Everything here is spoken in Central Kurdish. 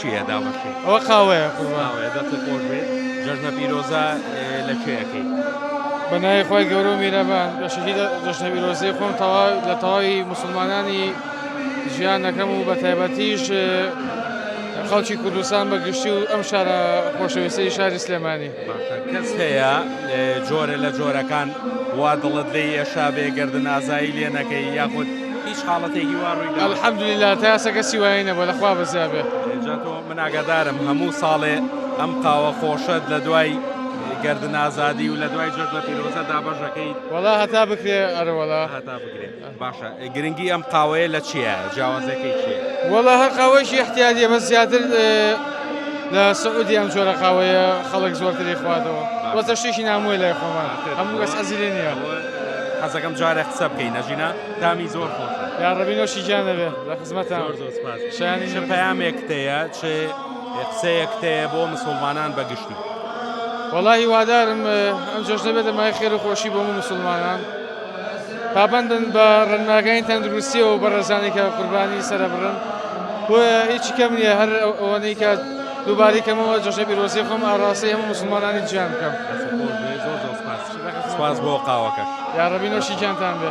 چییە داوەشی؟ ئەوە قاوەیە قوربان. دەتت خۆش بێت جەژنە پیرۆزە لە کوێیەکەی؟ بەناوی خۆی گەورە و میرەبان بەشێکی جەژنە پیرۆزەی خۆم لە تەواوی موسڵمانانی ژیانەکەم و بە تایبەتیش خەڵکی کوردستان بەگشتی و ئەم شارە خۆشەویستەی شاری سلێمانی. کەس هەیە جۆرە لە جۆرەکان وا دڵت لێ ئێشا بێگەردن ئازایی لێ نەکەی یاخود هیچ حاڵەتێکی وا ڕووی الحەمدولله تا یاسە کەسی وایە نەبووە لەخوا بەزیا بێ. جاتۆ من ئاگادارم هەموو ساڵێ ئەم قاوە خۆشت لە دوای گەردن ئازادی و لە دوای جەژنە پیرۆزە دابەشەکەی وەڵا هەتا بکرێ ئەرەوەڵا هەتا بگرێت. باشە گرنگی ئەم قاوەیە لە چییە؟ جیاوازەکەی چییە؟ وەڵا هەر قاوەیەکی احتیاجیە بەس زیاتر لە سعودی ئەم جۆرە قاوەیە خەڵک زۆرتری خواتەوە. وەزە شتێکی نامووی لای خۆمان هەموو کەس حەزی لێ نییە. حەزەکەم جارێ قسە بکەین نەژینە تامی زۆر خۆشە. یا ڕەبی نۆشی گیانە بێ لە خزمەتان. زۆر سپاس. شایانی چ پەیامێکت هەیە چ قسەیەکت هەیە بۆ مسڵمانان بەگشتی؟ وەڵا هیوادارم ئەم جۆژنە بێتە مای خێر و خۆشی بۆ هەموو مسڵمانان. پابەندن بە ڕێنماگەی تەندروستیەوە و بە ڕێزانێک کە قوربانی سرە بڕن. بۆیە هیچی کەم نییە هەر ئەوەنەی کە دووبارەی کەمەوە جۆژنە پیرۆزەی خۆم ئاڕاستەی هەموو مسڵمانانی جیان بکەم. زۆر سپاس بۆ قاوەکەش. یا ڕەبی نۆشی گیانتان بێ.